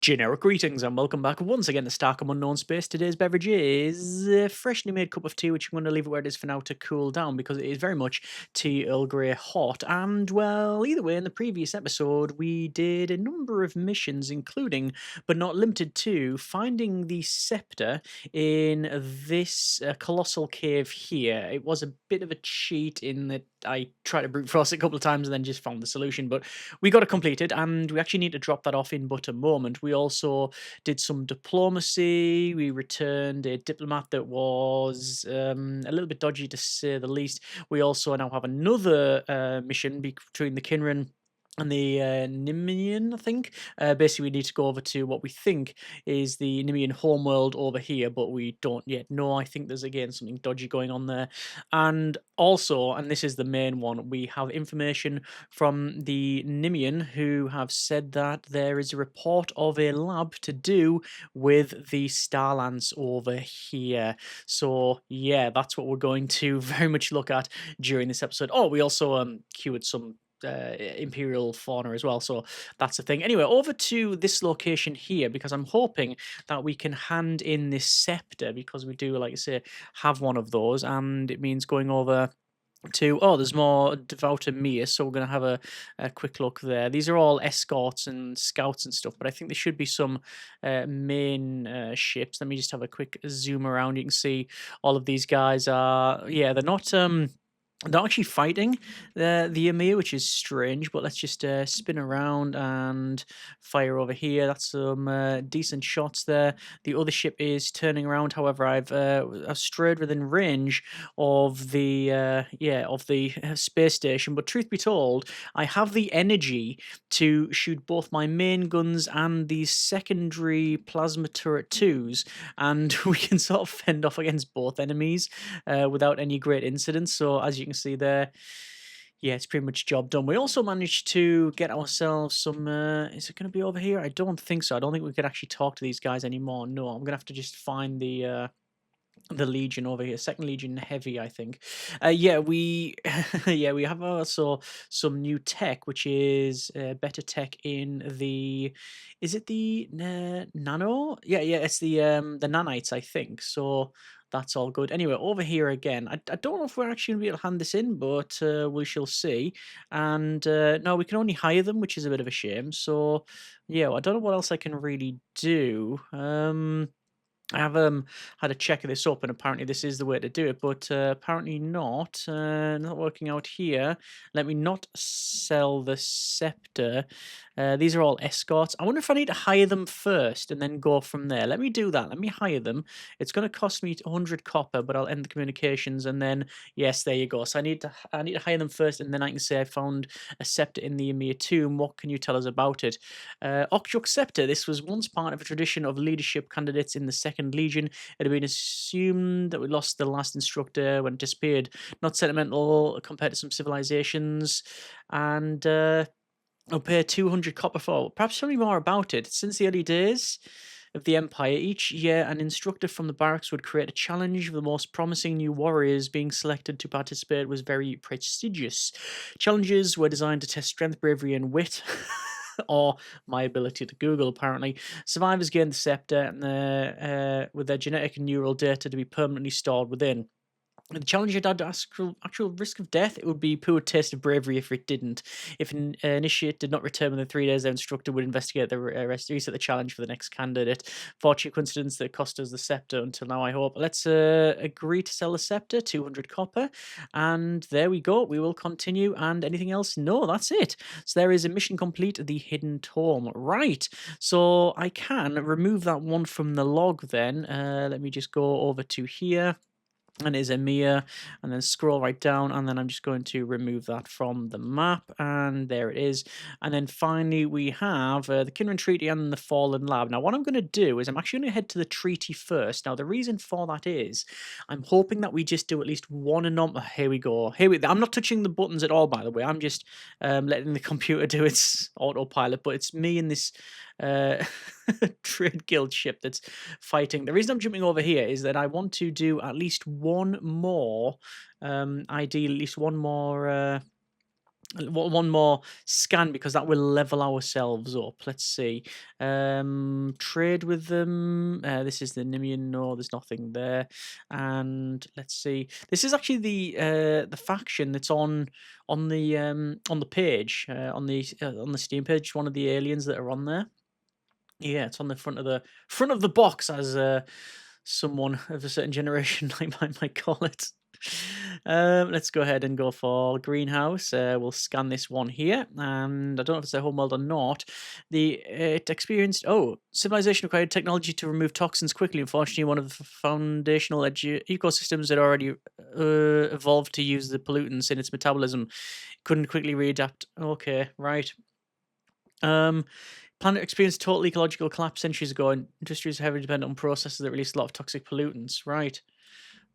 Generic greetings and welcome back once again to Starcom Unknown Space. Today's beverage is a freshly made cup of tea, which I'm going to leave it where it is for now to cool down because it is very much tea Earl Grey hot. And well, either way, in the previous episode, we did a number of missions, including but not limited to finding the scepter in this colossal cave here. It was a bit of a cheat in that I tried to brute force it a couple of times and then just found the solution, but we got it completed and we actually need to drop that off in but a moment. We also did some diplomacy. We returned a diplomat that was a little bit dodgy to say the least. We also now have another mission between the Kinran and the Nimian, I think. Basically, we need to go over to what we think is the Nimian homeworld over here, but we don't yet know. I think there's again something dodgy going on there. And also, and this is the main one, we have information from the Nimian who have said that there is a report of a lab to do with the Starlance over here. So yeah, that's what we're going to very much look at during this episode. Oh, we also cured some imperial fauna as well, so that's the thing. Anyway, over to this location here because I'm hoping that we can hand in this scepter because we do, like I say, have one of those, and it means going over to there's more devout Mia, so we're going to have a quick look there. These are all escorts and scouts and stuff, but I think there should be some main ships. Let me just have a quick zoom around. You can see all of these guys are, yeah, they're actually fighting the Emir, which is strange, but let's just spin around and fire over here. That's some decent shots there. The other ship is turning around. However, I've strayed within range of the space station. But truth be told, I have the energy to shoot both my main guns and these secondary plasma turret twos, and we can sort of fend off against both enemies without any great incidents. So as you can see there, yeah, it's pretty much job done. We also managed to get ourselves some. Is it going to be over here? I don't think so. I don't think we could actually talk to these guys anymore. No, I'm gonna have to just find the Legion over here, Second Legion Heavy, I think. Yeah, we yeah we have also some new tech, which is better tech in the. Is it the nano? Yeah, it's the nanites, I think. So that's all good. Anyway, over here again, I don't know if we're actually gonna be able to hand this in, but we shall see. And no, we can only hire them, which is a bit of a shame. So yeah, I don't know what else I can really do. I have had a check of this up, and apparently this is the way to do it, but apparently not. Not working out here. Let me not sell the scepter. These are all escorts. I wonder if I need to hire them first and then go from there. Let me do that. Let me hire them. It's going to cost me 100 copper, but I'll end the communications, and then yes, there you go. So I need to hire them first, and then I can say I found a scepter in the Emir tomb. What can you tell us about it? Okjuk Scepter. This was once part of a tradition of leadership candidates in the Second Legion. It had been assumed that we lost the last instructor when it disappeared. Not sentimental compared to some civilizations. And I'll pay 200 copper for. Perhaps tell me more about it. Since the early days of the Empire, each year an instructor from the barracks would create a challenge. The most promising new warriors being selected to participate was very prestigious. Challenges were designed to test strength, bravery, and wit. Or my ability to Google, apparently. Survivors gain the scepter and with their genetic and neural data to be permanently stored within. The challenge had actual risk of death. It would be poor taste of bravery if it didn't. If an initiate did not return within 3 days, their instructor would investigate the reset the challenge for the next candidate. Fortunate coincidence that cost us the scepter until now, I hope. Let's agree to sell the scepter, 200 copper. And there we go. We will continue. And anything else? No, that's it. So there is a mission complete, the hidden tome. Right. So I can remove that one from the log then. Let me just go over to here. And it is EMEA, and then scroll right down, and then I'm just going to remove that from the map, and there it is. And then finally we have the Kinran Treaty and the Fallen Lab. Now what I'm going to do is I'm actually going to head to the treaty first. Now the reason for that is I'm hoping that we just do at least one here we go. I'm not touching the buttons at all, by the way. I'm just letting the computer do its autopilot, but it's me and this trade guild ship that's fighting. The reason I'm jumping over here is that I want to do at least one more, ideally at least one more One more scan because that will level ourselves up. Let's see. Trade with them. This is the Nimian. No, there's nothing there. And let's see. This is actually the faction that's on the page on the Steam page. One of the aliens that are on there. Yeah, it's on the front of the box, as someone of a certain generation might call it. Let's go ahead and go for greenhouse. We'll scan this one here, and I don't know if it's a homeworld or not. It experienced civilization required technology to remove toxins quickly. Unfortunately, one of the foundational ecosystems had already evolved to use the pollutants in its metabolism. Couldn't quickly readapt. Okay, right. Um, Planet experienced total ecological collapse centuries ago, and industries heavily dependent on processes that release a lot of toxic pollutants. Right.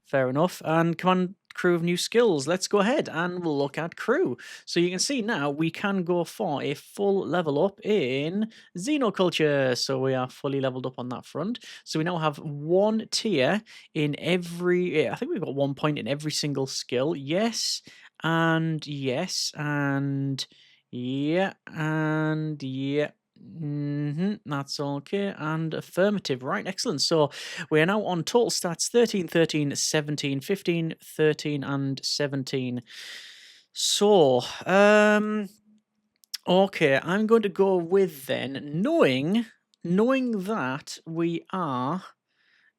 Fair enough. And command crew of new skills. Let's go ahead and we'll look at crew. So you can see now we can go for a full level up in xenoculture. So we are fully leveled up on that front. So we now have one tier in every. I think we've got 1 point in every single skill. Yes, and yes, and yeah, and yeah. That's okay. And affirmative. Right, excellent. So we are now on total stats 13, 13, 17, 15, 13, and 17. So, okay, I'm going to go with then knowing that we are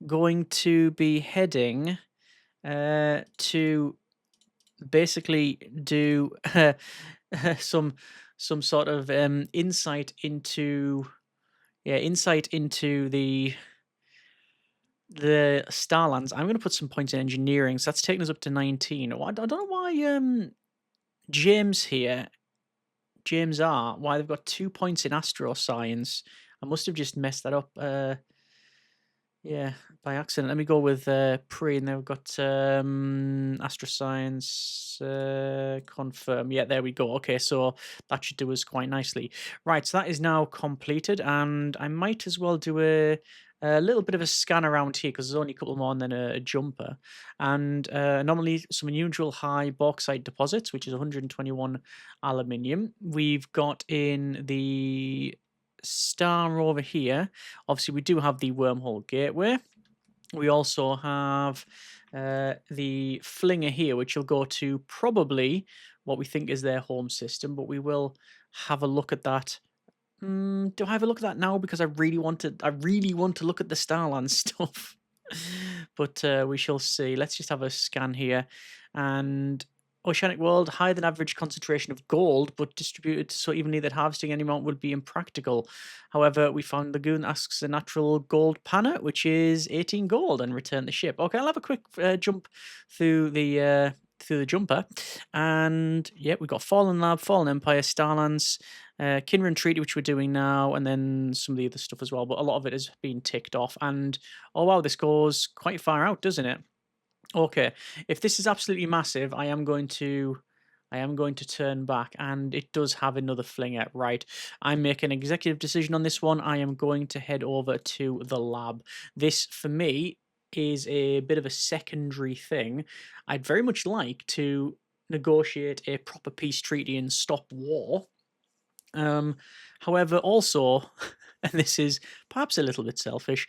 going to be heading to basically do some sort of insight into the Starlands. I'm going to put some points in engineering, so that's taking us up to 19. I don't know why James here, James R, why they've got 2 points in astroscience. I must have just messed that up. Yeah, by accident. Let me go with pre, and they've got astroscience confirm. Yeah, there we go. Okay, so that should do us quite nicely. Right, so that is now completed, and I might as well do a little bit of a scan around here because there's only a couple more and then a jumper. And anomaly, some unusual high bauxite deposits, which is 121 aluminium. We've got in the star over here. Obviously, we do have the wormhole gateway. We also have the flinger here, which will go to probably what we think is their home system, but we will have a look at that. Do I have a look at that now? Because I really want to look at the Starland stuff. But we shall see. Let's just have a scan here. And Oceanic world, higher than average concentration of gold, but distributed so evenly that harvesting any amount would be impractical. However, we found Lagoon asks a natural gold panna, which is 18 gold, and return the ship. Okay, I'll have a quick jump through the jumper. And yeah, we've got Fallen Lab, Fallen Empire, Starlance, Kinran Treaty, which we're doing now, and then some of the other stuff as well. But a lot of it has been ticked off. And oh wow, this goes quite far out, doesn't it? Okay, if this is absolutely massive, I am going to turn back, and it does have another flinger. Right, I make an executive decision on this one. I am going to head over to the lab. This, for me, is a bit of a secondary thing. I'd very much like to negotiate a proper peace treaty and stop war. However, also, and this is perhaps a little bit selfish,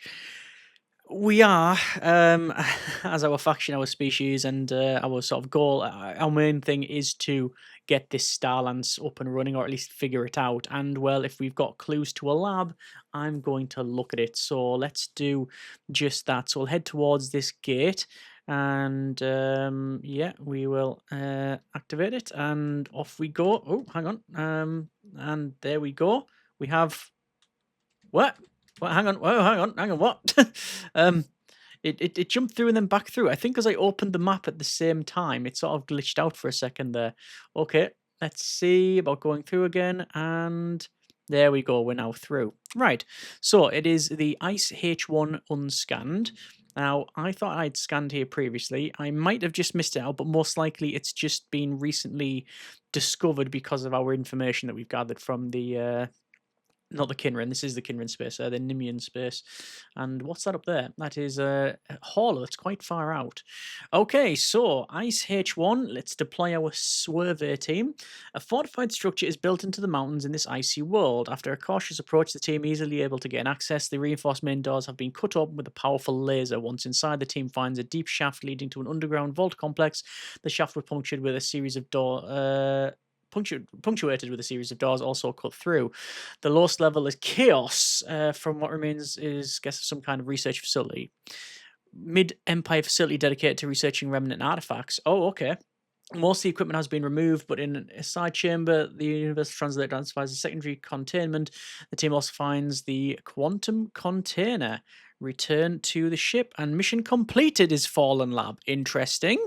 we are, as our faction, our species, and our sort of goal, our main thing is to get this Starlance up and running, or at least figure it out. And well, if we've got clues to a lab, I'm going to look at it. So let's do just that. So we'll head towards this gate, and yeah, we will activate it, and off we go. Oh, hang on. And there we go. We have what? What? Hang on. Whoa, hang on. What? um, it jumped through and then back through. I think because I opened the map at the same time, it sort of glitched out for a second there. Okay, let's see about going through again, and there we go. We're now through. Right. So it is the Ice H1 unscanned. Now, I thought I'd scanned here previously. I might have just missed it out, but most likely it's just been recently discovered because of our information that we've gathered from the Not the Kinrin. This is the Kinrin space. The Nimian space. And what's that up there? That is a hauler. It's quite far out. Okay, so Ice H1. Let's deploy our survey team. A fortified structure is built into the mountains in this icy world. After a cautious approach, the team easily able to gain access. The reinforced main doors have been cut open with a powerful laser. Once inside, the team finds a deep shaft leading to an underground vault complex. The shaft was punctured with a series of punctuated with a series of doors also cut through. The lowest level is chaos. From what remains is, guess, some kind of research facility. Mid-Empire facility dedicated to researching remnant artifacts. Oh, okay. Most of the equipment has been removed, but in a side chamber, the Universal Translator identifies a secondary containment. The team also finds the quantum container. Return to the ship, and mission completed is Fallen Lab. Interesting.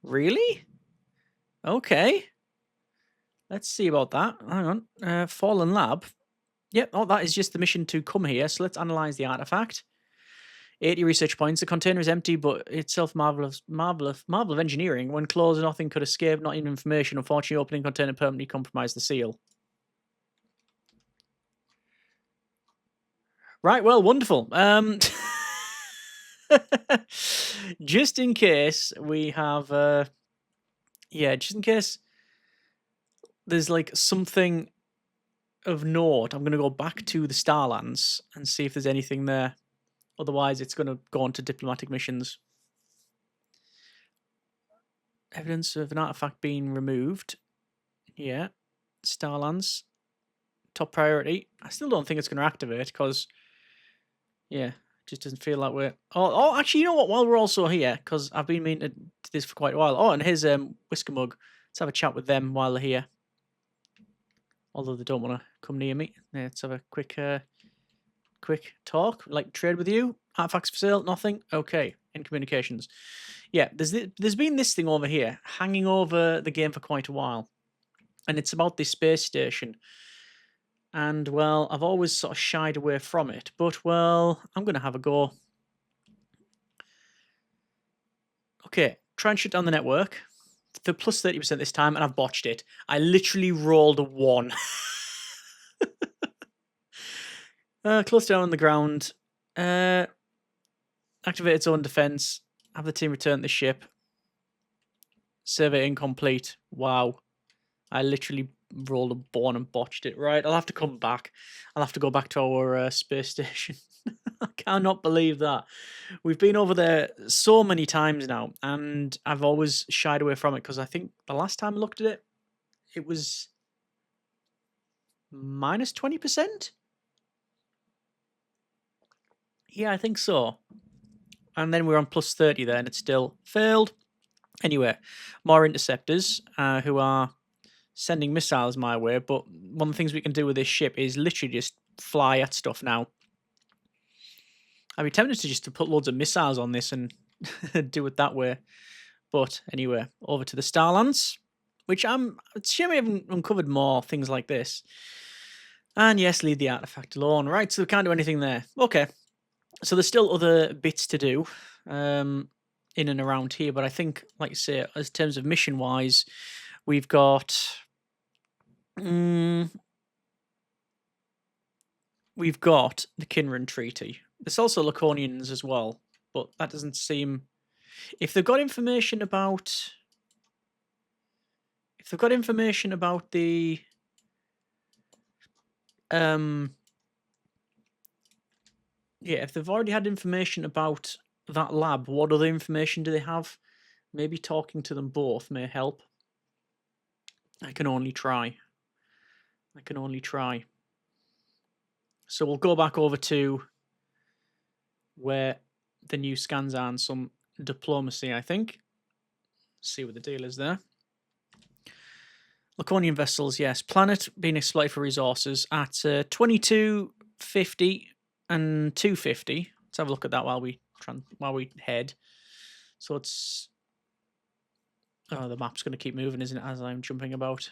Really? Okay. Let's see about that. Hang on. Fallen Lab. Yep. Oh, that is just the mission to come here. So let's analyze the artifact. 80 research points. The container is empty, but itself marvel of engineering. When closed, nothing could escape, not even information. Unfortunately, opening container permanently compromised the seal. Right. Well, wonderful. Just in case we have, yeah, just in case there's like something of note, I'm going to go back to the Starlance and see if there's anything there. Otherwise, it's going to go on to diplomatic missions. Evidence of an artifact being removed. Yeah. Starlance. Top priority. I still don't think it's going to activate because, yeah, it just doesn't feel that way. Oh, actually, you know what? While we're also here, because I've been meaning to do this for quite a while. Oh, and here's Whisker Mug. Let's have a chat with them while they're here. Although they don't want to come near me. Yeah, let's have a quick talk. Like, trade with you? Artifacts for sale? Nothing? Okay. In communications. Yeah, there's been this thing over here hanging over the game for quite a while. And it's about this space station. And, well, I've always sort of shied away from it. But, well, I'm going to have a go. Okay, try and shut down the network. For plus 30% this time, and I've botched it. I literally rolled a 1. Close down on the ground. Activate its own defense. Have the team return the ship. Survey incomplete. Wow. I literally rolled a bone and botched it. Right, I'll have to come back. I'll have to go back to our space station. I cannot believe that. We've been over there so many times now, and I've always shied away from it because I think the last time I looked at it, it was minus 20%? Yeah, I think so. And then we're on plus 30 there, and it still failed. Anyway, more interceptors who are sending missiles my way, but one of the things we can do with this ship is literally just fly at stuff now. I'd be tempted to just put loads of missiles on this and do it that way. But anyway, over to the Starlance, which it's a shame we haven't uncovered more things like this. And yes, leave the artifact alone. Right, so we can't do anything there. Okay. So there's still other bits to do in and around here, but I think, like you say, as terms of mission-wise, we've got... we've got the Kinran Treaty. There's also Laconians as well, but that doesn't seem... If they've got information about... If they've got information about the... Yeah, if they've already had information about that lab, what other information do they have? Maybe talking to them both may help. I can only try. I can only try. So we'll go back over to where the new scans are and some diplomacy, I think. See what the deal is there. Laconian vessels, yes. Planet being exploited for resources at 2250 and 250. Let's have a look at that while we head. So it's... Oh, the map's going to keep moving, isn't it, as I'm jumping about.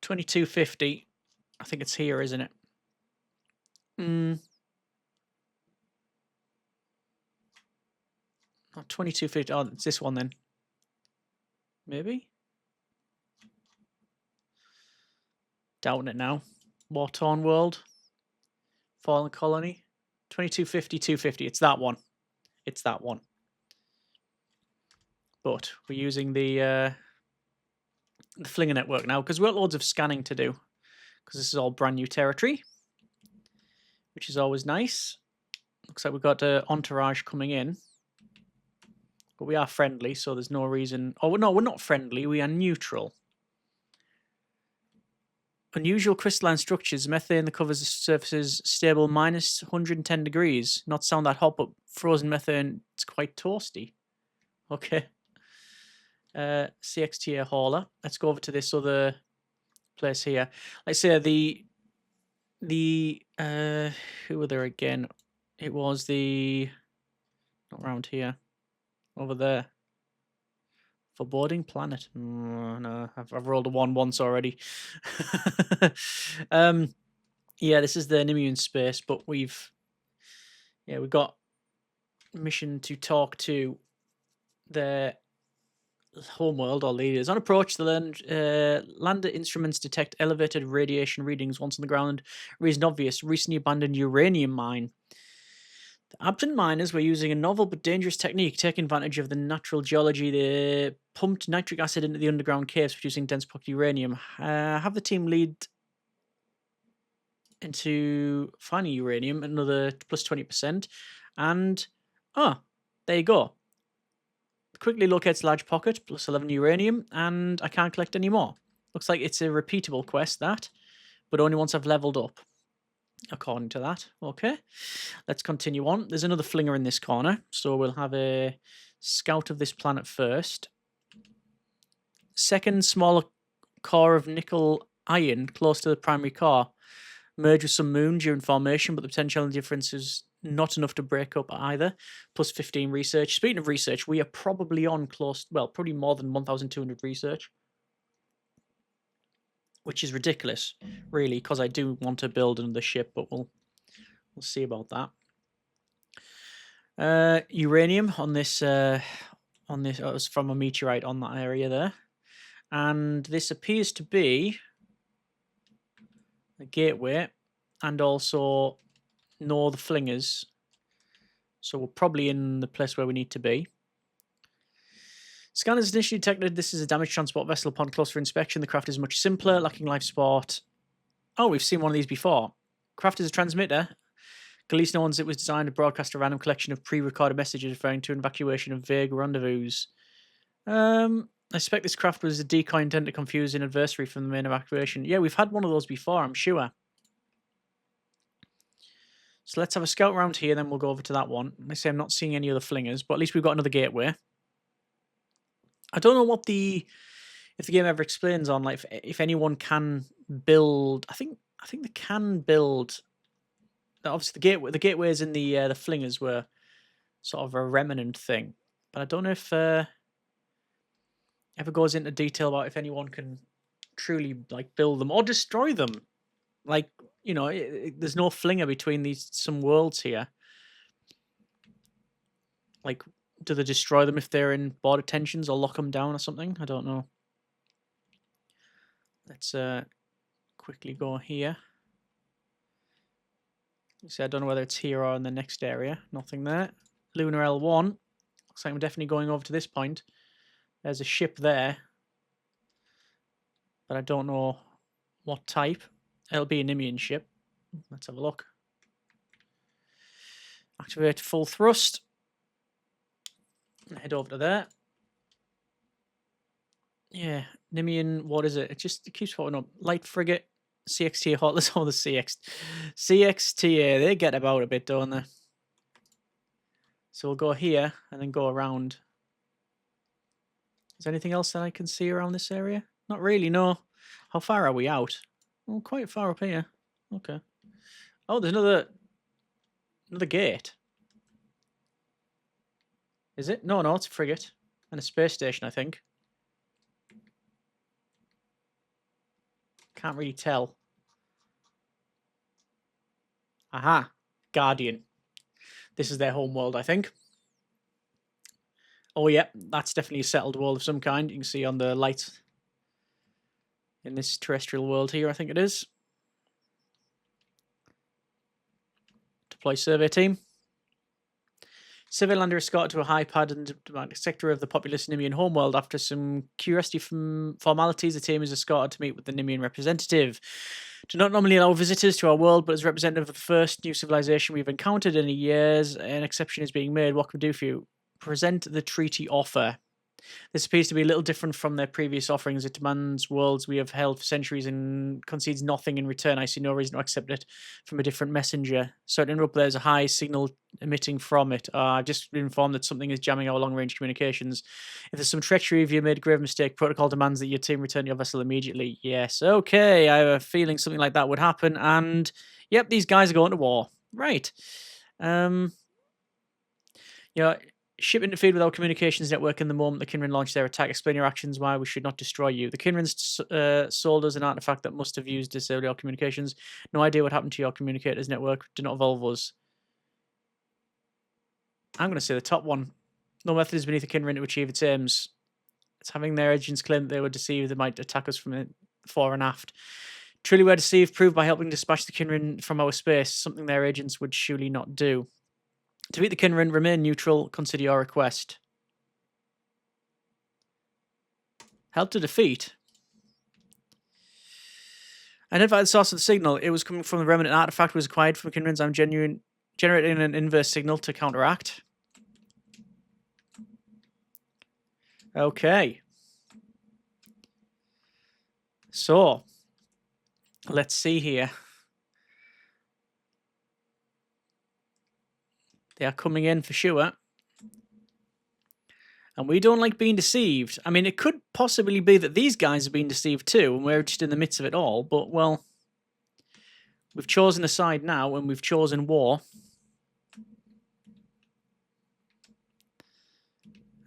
2250. I think it's here, isn't it? 2250. Oh, it's this one then. Maybe? Doubting it now. War-torn world. Fallen colony. 2250, 250. It's that one. It's that one. But we're using the Flinger network now because we've got loads of scanning to do. Because this is all brand new territory. Which is always nice. Looks like we've got entourage coming in. But we are friendly, so there's no reason... Oh, no, we're not friendly. We are neutral. Unusual crystalline structures. Methane that covers the surface is stable minus 110 degrees. Not sound that hot, but frozen methane, it's quite toasty. Okay. CXTA hauler. Let's go over to this other place here. Let's say who were there again? It was the... Not around here. Over there. Foreboding planet. No, I've rolled a 1 once already. Yeah, this is the Nimian space, but we've got mission to talk to their homeworld or leaders. On approach, the lander instruments detect elevated radiation readings once on the ground. Reason obvious: recently abandoned uranium mine. The absent miners were using a novel but dangerous technique, taking advantage of the natural geology. They pumped nitric acid into the underground caves, producing dense pocket uranium. Have the team lead into finding uranium, another plus 20%. And, there you go. Quickly locates large pocket, plus 11 uranium, and I can't collect any more. Looks like it's a repeatable quest, that, but only once I've leveled up. According to that. Okay, let's continue on. There's another flinger in this corner, so we'll have a scout of this planet first. Second, smaller core of nickel iron close to the primary core. Merge with some moon during formation, but the potential difference is not enough to break up either. Plus 15 research. Speaking of research, we are probably on close, well, probably more than 1,200 research. Which is ridiculous, really, because I do want to build another ship, but we'll see about that. Uranium on this it was from a meteorite on that area there, and this appears to be a gateway, and also know the flingers. So we're probably in the place where we need to be. Scanners initially detected this is a damaged transport vessel. Upon closer inspection, the craft is much simpler, lacking life support. Oh, we've seen one of these before. Craft is a transmitter. Galeese knows it was designed to broadcast a random collection of pre-recorded messages referring to an evacuation of vague rendezvous. I suspect this craft was a decoy intended to confuse an adversary from the main evacuation. Yeah, we've had one of those before, I'm sure. So let's have a scout around here, then we'll go over to that one. I say I'm not seeing any other flingers, but at least we've got another gateway. I don't know what if the game ever explains on like if anyone can build. I think they can build. Obviously, the gateways in the flingers were sort of a remnant thing, but I don't know if ever goes into detail about if anyone can truly like build them or destroy them. Like, you know, there's no flinger between some worlds here. Like, do they destroy them if they're in border tensions or lock them down or something? I don't know. Let's quickly go here. See, I don't know whether it's here or in the next area. Nothing there. Lunar L1. Looks like I'm definitely going over to this point. There's a ship there, but I don't know what type. It'll be a Nimian ship. Let's have a look. Activate full thrust. Head over to there. Yeah, Nimian, what is it? It keeps popping up. Light frigate, CXTA hot. Let's all the CXTA. They get about a bit, don't they? So we'll go here and then go around. Is there anything else that I can see around this area? Not really, no. How far are we out? Oh, quite far up here. Okay. Oh, there's another gate. Is it? No, it's a frigate. And a space station, I think. Can't really tell. Aha. Guardian. This is their home world, I think. Oh, yeah. That's definitely a settled world of some kind. You can see on the lights. in this terrestrial world here, I think it is. Deploy survey team. Survey lander escorted to a high-pad and diplomatic sector of the populous Nimian homeworld. After some curiosity from formalities, the team is escorted to meet with the Nimian representative. Do not normally allow visitors to our world, but as representative of the first new civilization we've encountered in years, an exception is being made. What can we do for you? Present the treaty offer. This appears to be a little different from their previous offerings. It demands worlds we have held for centuries and concedes nothing in return. I see no reason to accept it from a different messenger. So to interrupt, there's a high signal emitting from it. I've just been informed that something is jamming our long-range communications. If there's some treachery, if you made a grave mistake, protocol demands that your team return your vessel immediately. Yes, okay. I have a feeling something like that would happen. And, yep, these guys are going to war. Right. Yeah. Ship interfered with our communications network in the moment the Kinran launched their attack. Explain your actions, why we should not destroy you. The Kinrans sold us an artifact that must have used disabled our communications. No idea what happened to your communicators network. Do not involve us. I'm going to say the top one. No method is beneath the Kinran to achieve its aims. It's having their agents claim that they were deceived. They might attack us from fore and aft. Truly we're deceived, proved by helping dispatch the Kinran from our space, something their agents would surely not do. To beat the Kinran, remain neutral. Consider your request. Help to defeat. Identify the source of the signal. It was coming from the remnant artifact was acquired from Kinrans. I'm generating an inverse signal to counteract. Okay. So, let's see here. They are coming in for sure. And we don't like being deceived. I mean, it could possibly be that these guys have been deceived too, and we're just in the midst of it all. But, well, we've chosen a side now, and we've chosen war.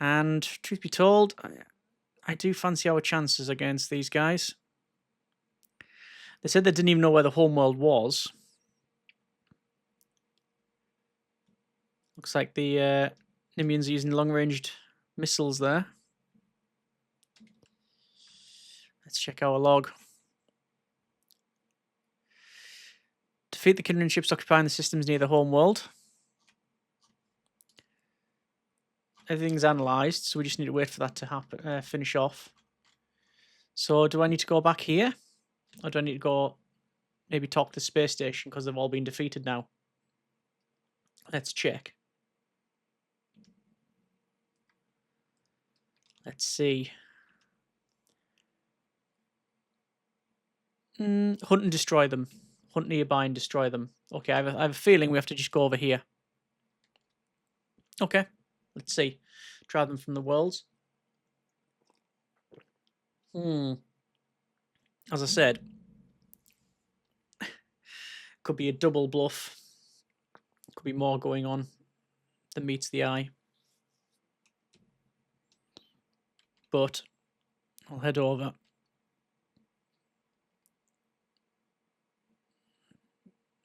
And, truth be told, I do fancy our chances against these guys. They said they didn't even know where the homeworld was. Looks like the Nimians are using long-ranged missiles there. Let's check our log. Defeat the Kinran ships occupying the systems near the homeworld. Everything's analysed, so we just need to wait for that to happen, finish off. So do I need to go back here? Or do I need to go maybe talk to the space station because they've all been defeated now? Let's check. Let's see. Hunt and destroy them. Hunt nearby and destroy them. Okay, I have a feeling we have to just go over here. Okay, let's see. Try them from the worlds. As I said, could be a double bluff. Could be more going on than meets the eye. But I'll head over.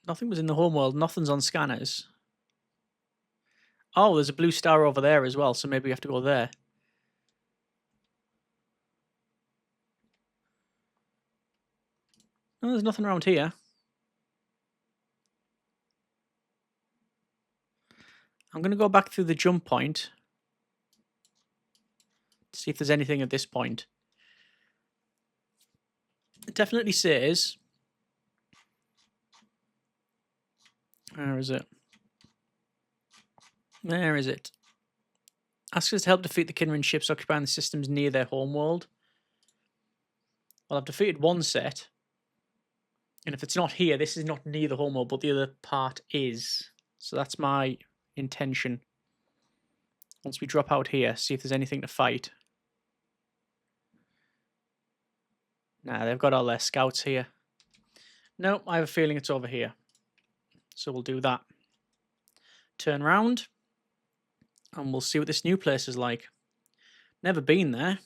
Nothing was in the homeworld. Nothing's on scanners. Oh, there's a blue star over there as well, so maybe we have to go there. No, there's nothing around here. I'm going to go back through the jump point to see if there's anything at this point. It definitely says... Where is it? Where is it? Ask us to help defeat the Kinran ships occupying the systems near their homeworld. Well, I've defeated one set. And if it's not here, this is not near the homeworld, but the other part is. So that's my intention. Once we drop out here, see if there's anything to fight. Nah, they've got all their scouts here. No, I have a feeling it's over here. So we'll do that. Turn round. And we'll see what this new place is like. Never been there.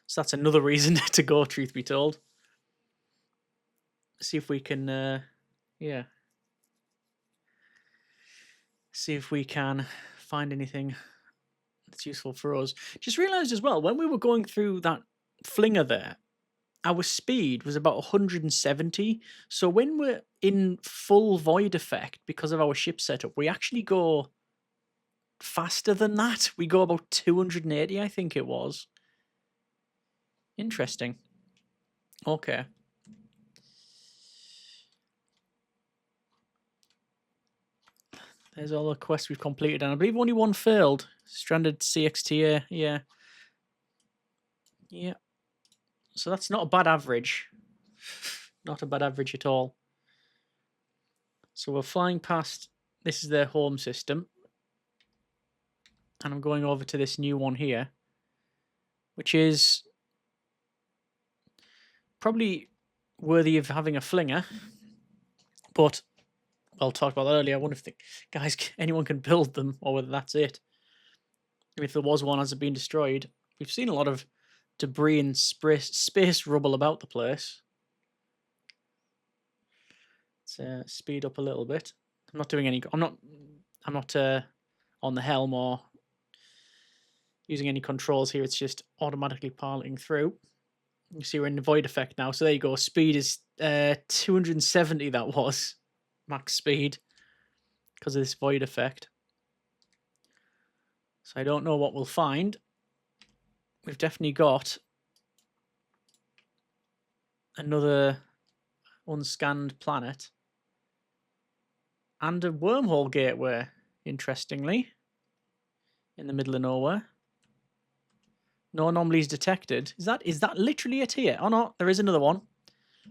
So that's another reason to go, truth be told. See if we can, yeah. See if we can find anything that's useful for us. Just realised as well, when we were going through that flinger there, our speed was about 170. So when we're in full void effect because of our ship setup, we actually go faster than that. We go about 280, I think it was. Interesting. Okay. There's all the quests we've completed, and I believe only one failed. Stranded CXTA, yeah. Yeah. So that's not a bad average. Not a bad average at all. So we're flying past, this is their home system. And I'm going over to this new one here, which is probably worthy of having a flinger. But I'll talk about that earlier. I wonder if the guys, anyone can build them, or whether that's it. If there was one, has it been destroyed? We've seen a lot of debris and space rubble about the place. Let's speed up a little bit. I'm not doing any. I'm not on the helm or using any controls here. It's just automatically piloting through. You see we're in the void effect now. So there you go. Speed is 270. That was max speed because of this void effect. So I don't know what we'll find. We've definitely got another unscanned planet and a wormhole gateway, interestingly, in the middle of nowhere. No anomalies detected. Is that literally it here? Oh no, there is another one.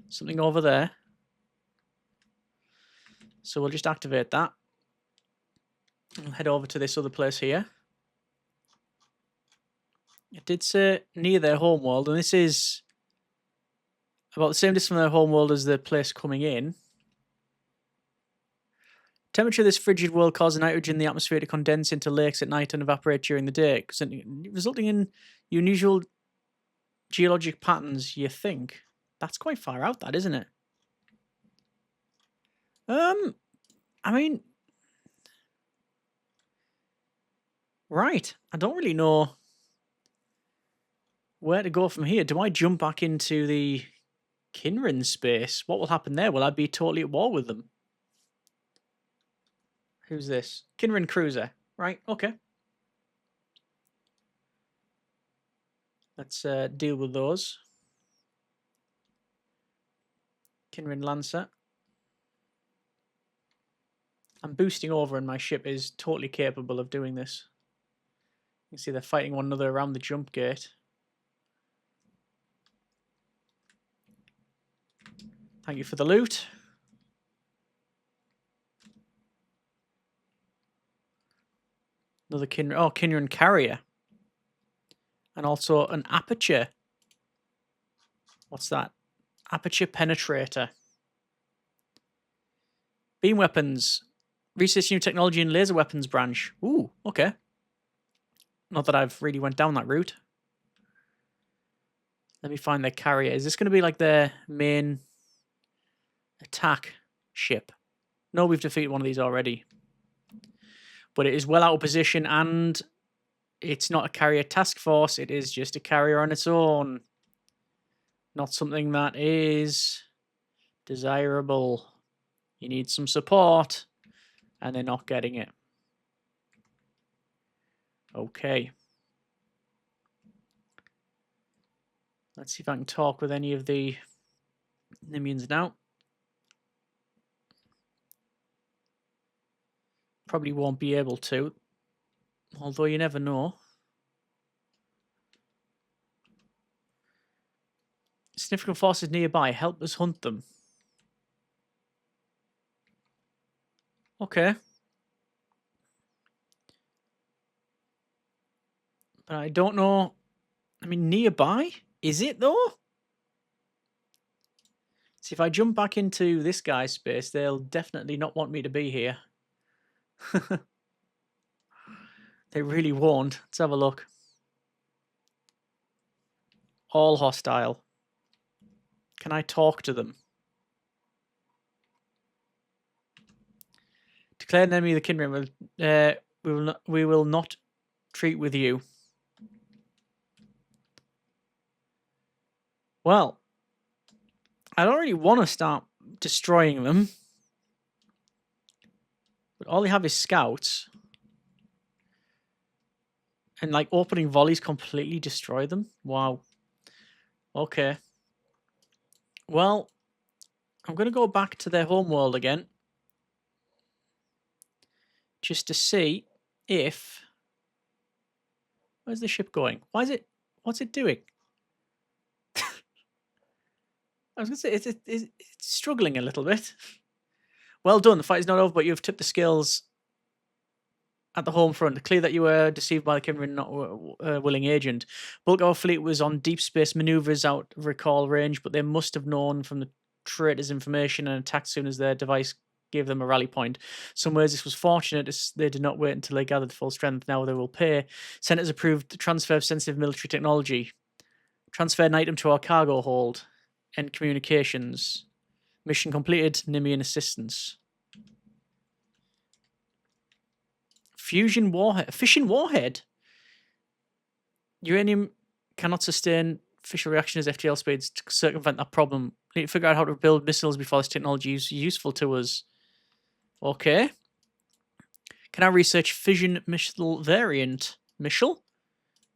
Something over there. So we'll just activate that. We'll head over to this other place here. It did say near their homeworld, and this is about the same distance from their homeworld as the place coming in. Temperature of this frigid world causes nitrogen in the atmosphere to condense into lakes at night and evaporate during the day, resulting in unusual geologic patterns, you think. That's quite far out, that, isn't it? I mean, right. I don't really know where to go from here. Do I jump back into the Kinrin space? What will happen there? Will I be totally at war with them? Who's this? Kinrin cruiser. Right, okay. Let's deal with those. Kinrin Lancer. I'm boosting over and my ship is totally capable of doing this. You can see they're fighting one another around the jump gate. Thank you for the loot. Another Kinrin carrier. And also an aperture. What's that? Aperture penetrator. Beam weapons. Research new technology in laser weapons branch. Ooh, okay. Not that I've really went down that route. Let me find their carrier. Is this going to be like their main attack ship? No, we've defeated one of these already. But it is well out of position, and it's not a carrier task force. It is just a carrier on its own. Not something that is desirable. You need some support, and they're not getting it. Okay. Let's see if I can talk with any of the Nimians now. Probably won't be able to, although you never know. Significant forces nearby. Help us hunt them. Okay. But I don't know. I mean, nearby? Is it, though? See, if I jump back into this guy's space, they'll definitely not want me to be here. They really won't. Let's have a look. All hostile. Can I talk to them? Declare an enemy of the Kinrin. We will not treat with you. Well, I don't really want to start destroying them. But all they have is scouts. And like opening volleys completely destroy them. Wow. Okay. Well, I'm going to go back to their home world again. Just to see if... Where's the ship going? Why is it... What's it doing? I was going to say, it's struggling a little bit. Well done. The fight is not over, but you've tipped the scales at the home front. Clear that you were deceived by the Kimmerin not willing agent. Bulk of our fleet was on deep space maneuvers out of recall range, but they must have known from the traitors' information and attacked soon as their device gave them a rally point. Some ways this was fortunate as they did not wait until they gathered full strength. Now they will pay. Senators approved the transfer of sensitive military technology. Transferred an item to our cargo hold. End communications. Mission completed. Nimian assistance. Fusion warhead. Fission warhead? Uranium cannot sustain fission reactions FTL speeds to circumvent that problem. We need to figure out how to build missiles before this technology is useful to us. Okay. Can I research fission missile variant? Missile?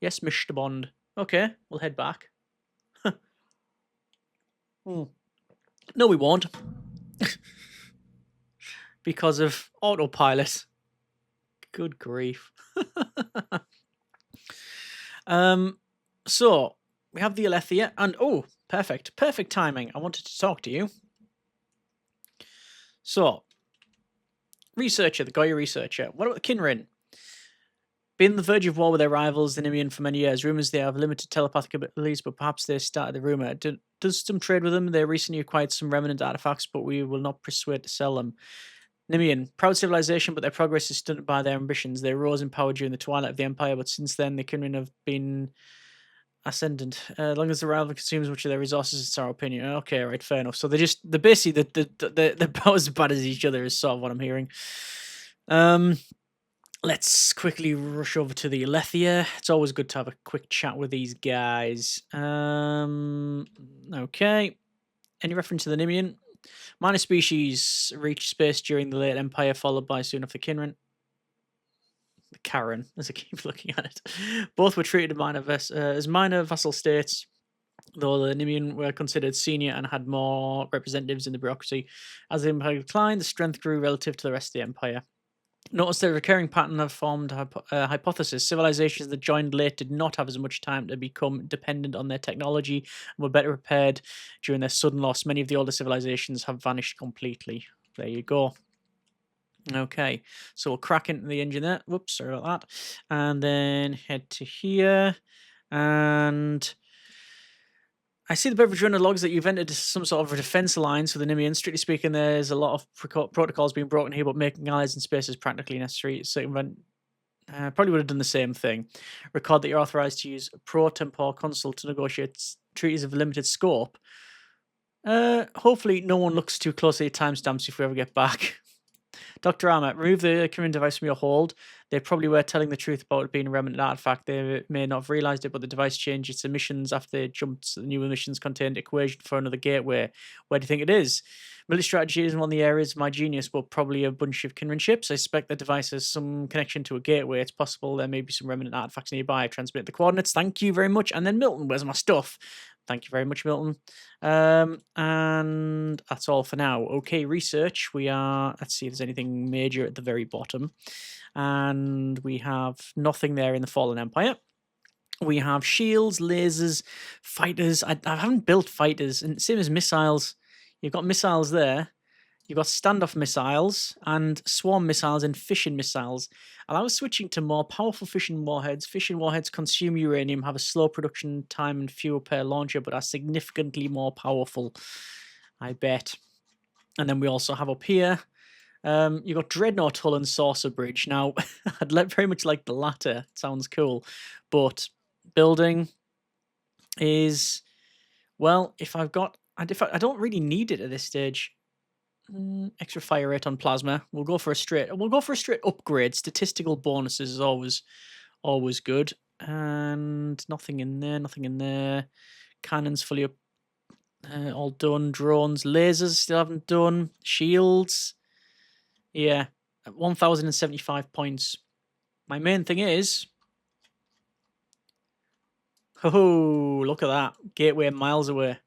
Yes, Mr. Bond. Okay, we'll head back. No, we won't. Because of autopilot. Good grief. So we have the Alethea, and oh, perfect timing. I wanted to talk to you. So, researcher, the Goya researcher. What about the Kinrin? Been on the verge of war with their rivals, the Nimian, for many years. Rumors they have limited telepathic abilities, but perhaps they started the rumor. Does some trade with them? They recently acquired some remnant artifacts, but we will not persuade to sell them. Nimian, proud civilization, but their progress is stunted by their ambitions. They rose in power during the twilight of the Empire, but since then the Kinrin have been ascendant. As long as the rival consumes much of their resources, it's our opinion. Okay, right, fair enough. So they're basically they're about as bad as each other, is sort of what I'm hearing. Let's quickly rush over to the Alethea. It's always good to have a quick chat with these guys. Okay. Any reference to the Nimian? Minor species reached space during the late Empire, followed by soon after Kinran. Karen, as I keep looking at it. Both were treated as minor vassal states, though the Nimian were considered senior and had more representatives in the bureaucracy. As the Empire declined, the strength grew relative to the rest of the Empire. Notice the recurring pattern of formed hypothesis. Civilizations that joined late did not have as much time to become dependent on their technology and were better prepared during their sudden loss. Many of the older civilizations have vanished completely. There you go. Okay, so we'll crack into the engine there. Whoops, sorry about that. And then head to here. And I see the Beverage runner logs that you've entered some sort of a defense alliance with the Nimian. Strictly speaking, there's a lot of protocols being broken here, but making allies in space is practically necessary. Circumvent probably would have done the same thing. Record that you're authorized to use a pro-tempore consul to negotiate treaties of limited scope. Hopefully no one looks too closely at timestamps if we ever get back. Dr. Armour, remove the current device from your hold. They probably were telling the truth about it being a remnant artifact. They may not have realized it, but the device changed its emissions after they jumped. The new emissions contained equation for another gateway. Where do you think it is? Military strategy isn't one of the areas of my genius, but probably a bunch of Kinran ships. I suspect the device has some connection to a gateway. It's possible there may be some remnant artifacts nearby. Transmit the coordinates. Thank you very much. And then Milton, where's my stuff? Thank you very much, Milton. And that's all for now. Okay, research. Let's see if there's anything major at the very bottom. And we have nothing there in the Fallen Empire. We have shields, lasers, fighters. I haven't built fighters. And same as missiles. You've got missiles there. You've got standoff missiles and swarm missiles and fission missiles. And I was switching to more powerful fission warheads. Fission warheads consume uranium, have a slow production time and fewer per launcher, but are significantly more powerful, I bet. And then we also have up here, you've got Dreadnought Hull and Saucer Bridge. Now, I'd very much like the latter. It sounds cool. But building is, well, if I don't really need it at this stage. Extra fire rate on plasma. We'll go for a straight upgrade. Statistical bonuses is always good. And nothing in there. Cannons fully All done. Drones, lasers still haven't done. Shields. Yeah, 1,075 points. My main thing is... Oh, look at that. Gateway miles away.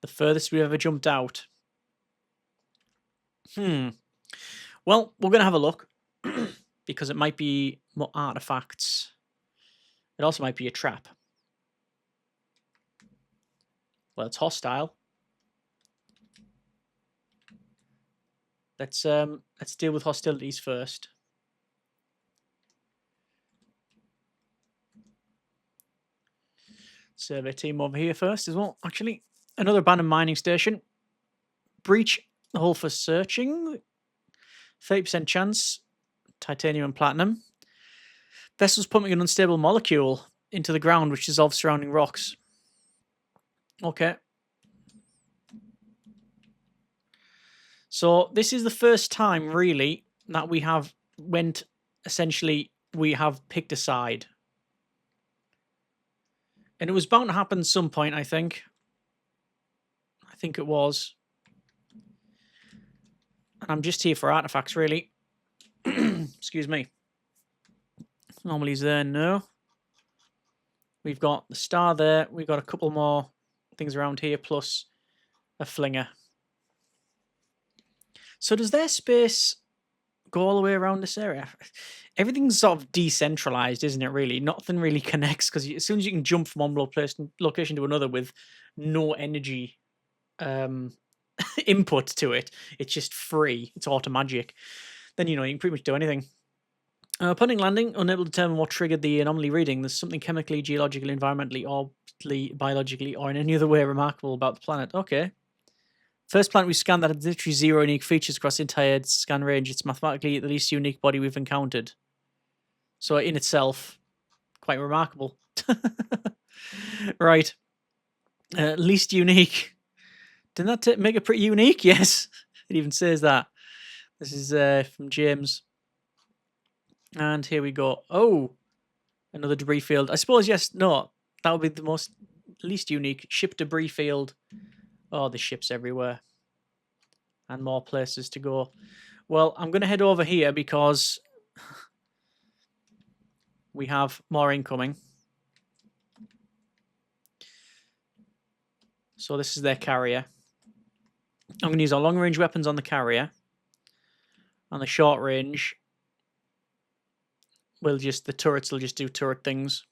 The furthest we've ever jumped out. Well, we're going to have a look. Because it might be more artifacts. It also might be a trap. Well, it's hostile. Let's deal with hostilities first. Survey team over here first as well. Actually, another abandoned mining station. Breach the hull for searching. 30% chance. Titanium and platinum. Vessel's pumping an unstable molecule into the ground which dissolves surrounding rocks. Okay. So this is the first time really that we have we have picked a side. And it was bound to happen at some point, I think. I think it was. And I'm just here for artifacts, really. Excuse me. Normally he's there, no. We've got the star there. We've got a couple more things around here, plus a flinger. So does their space go all the way around this area? Everything's sort of decentralized, isn't it, really? Nothing really connects, because as soon as you can jump from one location to another with no energy input to it, it's just free. It's auto magic. Then, you can pretty much do anything. Upon landing, unable to determine what triggered the anomaly reading, there's something chemically, geologically, environmentally, or biologically, or in any other way remarkable about the planet. Okay. First planet we scanned that had literally 0 unique features across the entire scan range. It's mathematically the least unique body we've encountered. So in itself, quite remarkable. Right. Least unique. Didn't that make it pretty unique? Yes. It even says that. This is from James. And here we go. Oh, another debris field. I suppose, yes, no. That would be the least unique. Ship debris field. Oh, the ships everywhere. And more places to go. Well, I'm going to head over here because we have more incoming. So this is their carrier. I'm going to use our long-range weapons on the carrier. On the short range, the turrets will just do turret things.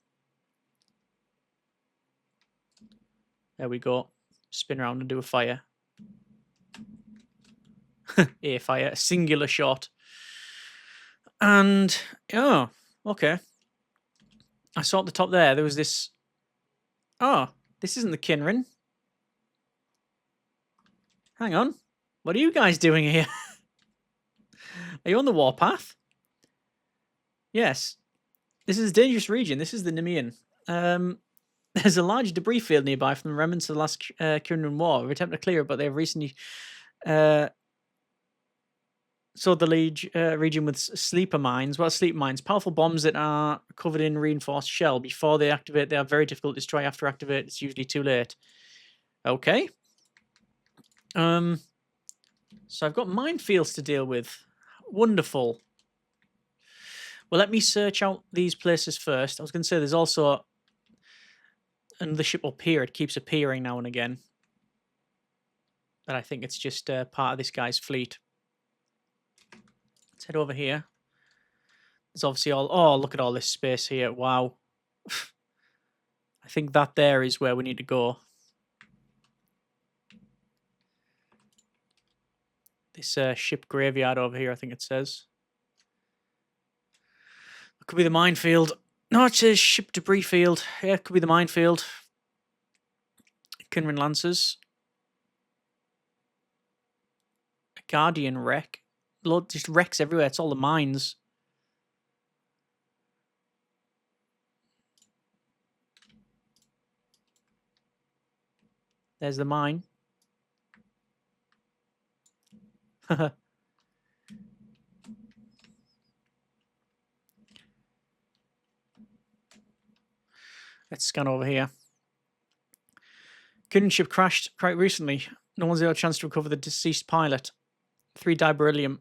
There we go. Spin around and do a fire. A fire, a singular shot. And, oh, okay. I saw at the top there was this... Oh, this isn't the Kinrin. Hang on. What are you guys doing here? Are you on the warpath? Yes. This is a dangerous region. This is the Nemean. There's a large debris field nearby from the remnants of the last Kinrin War. We've attempted to clear it, but they've recently sowed the region with sleeper mines. Well, sleeper mines, powerful bombs that are covered in reinforced shell. Before they activate, they are very difficult to destroy. After activate, it's usually too late. Okay. So I've got minefields to deal with. Wonderful. Well, let me search out these places first. I was going to say there's also another ship up here. It keeps appearing now and again. But I think it's just part of this guy's fleet. Let's head over here. There's obviously all... Oh, look at all this space here. Wow. I think that there is where we need to go. This ship graveyard over here, I think it says. It could be the minefield. No, it says ship debris field. Yeah, it could be the minefield. Kinrin Lancers. A Guardian wreck. Just wrecks everywhere. It's all the mines. There's the mine. Let's scan over here. Kinnan ship crashed quite recently. No one's had a chance to recover the deceased pilot. 3 die beryllium.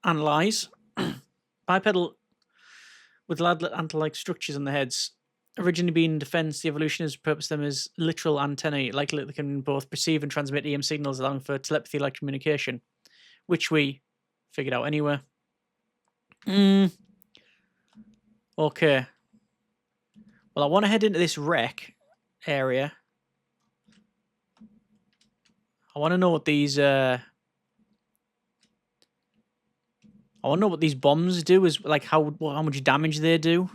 Analyze. Bipedal with ant-like structures on the heads. Originally being in defense, the evolutionists purposed them as literal antennae, likely that they can both perceive and transmit EM signals, allowing for telepathy-like communication, which we figured out anyway. Okay. Well, I want to head into this wreck area. I want to know what these I want to know what these bombs do, is like how much damage they do.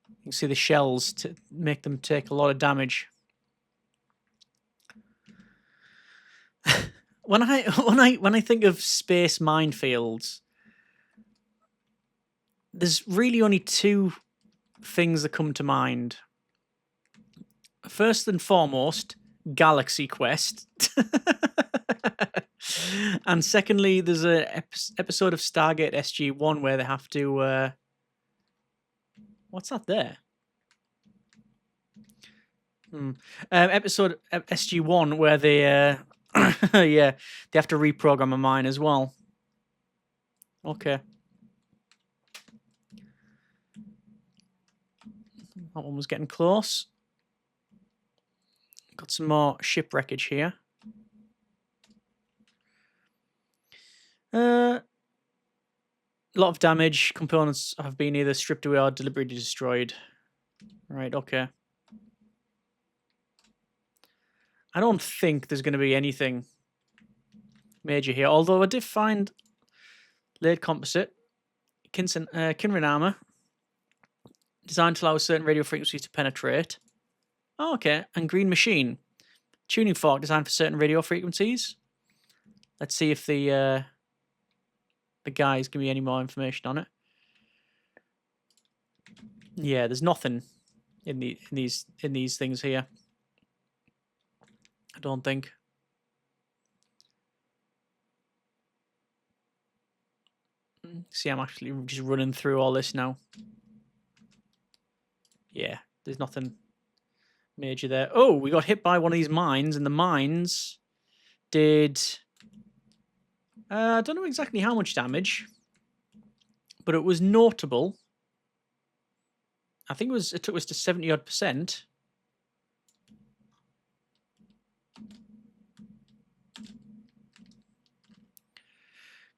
You can see the shells to make them take a lot of damage. when I think of space minefields, there's really only 2 things that come to mind. First and foremost, Galaxy Quest. And secondly, there's an episode of Stargate SG-1 where they have to... what's that there? Episode SG-1 where they... yeah, they have to reprogram a mine as well. Okay. That one was getting close. Got some more ship wreckage here. A lot of damage. Components have been either stripped away or deliberately destroyed. Right, okay. I don't think there's going to be anything major here, although I did find laid composite, Kinran armor, designed to allow certain radio frequencies to penetrate. Oh, okay, and green machine, tuning fork designed for certain radio frequencies. Let's see if the guys give me any more information on it. Yeah, there's nothing in these things here. I don't think. See, I'm actually just running through all this now. Yeah, there's nothing major there. Oh, we got hit by one of these mines, and the mines did... I don't know exactly how much damage, but it was notable. I think it took us to 70-odd%.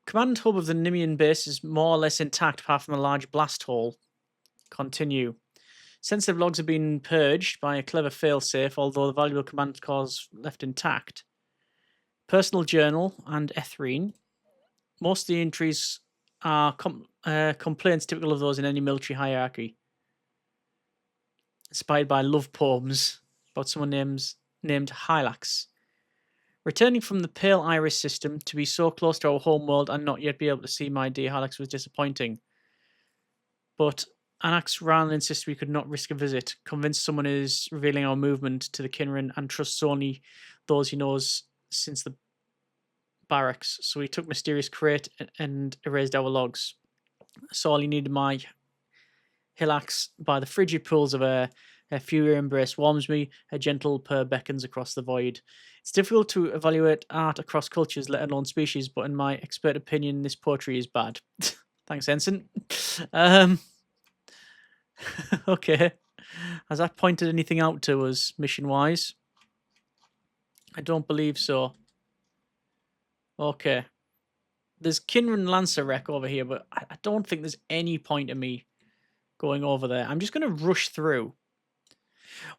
Command hub of the Nimian base is more or less intact apart from a large blast hole. Continue. Sensitive logs have been purged by a clever failsafe, although the valuable command cores left intact. Personal journal and Etherine. Most of the entries are complaints typical of those in any military hierarchy. Inspired by love poems about someone named Hylax. Returning from the Pale Iris system, to be so close to our home world and not yet be able to see my dear Hylax was disappointing. But Anax Ran insisted we could not risk a visit, convinced someone is revealing our movement to the Kinran and trusts only those he knows since the barracks. So he took mysterious crate and erased our logs. So all he needed my Hylax by the frigid pools of air. A fury embrace warms me, a gentle purr beckons across the void. It's difficult to evaluate art across cultures, let alone species, but in my expert opinion, this poetry is bad. Thanks, Ensign. Okay. Has that pointed anything out to us, mission-wise? I don't believe so. Okay. There's Kinran Lancer wreck over here, but I don't think there's any point in me going over there. I'm just going to rush through.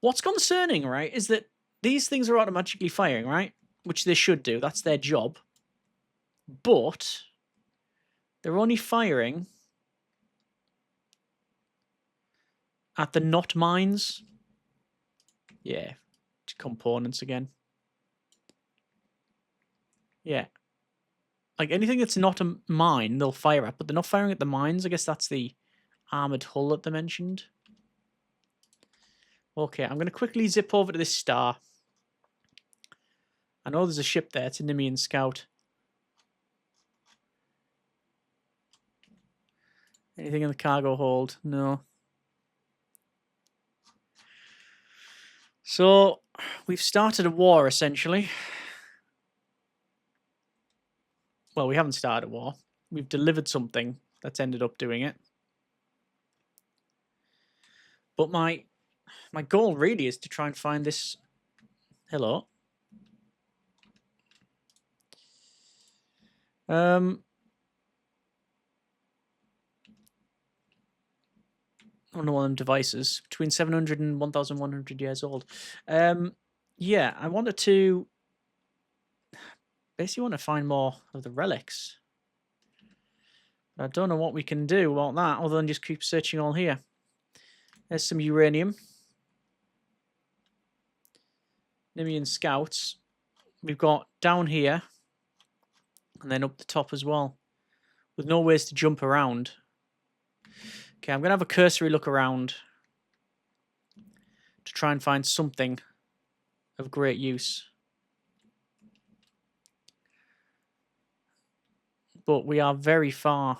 What's concerning, right, is that these things are automatically firing, right? Which they should do. That's their job. But they're only firing at the not mines. Yeah. Components again. Yeah. Like anything that's not a mine, they'll fire at, but they're not firing at the mines. I guess that's the armored hull that they mentioned. Okay, I'm going to quickly zip over to this star. I know there's a ship there. It's a Nimian scout. Anything in the cargo hold? No. So, we've started a war, essentially. Well, we haven't started a war. We've delivered something that's ended up doing it. But my goal really is to try and find this... Hello. Oh no, one of them devices. Between 700 and 1,100 years old. Yeah, I wanted to... Basically want to find more of the relics. I don't know what we can do about that other than just keep searching all here. There's some uranium. Nimian scouts. We've got down here and then up the top as well, with no ways to jump around. Okay, I'm going to have a cursory look around to try and find something of great use. But we are very far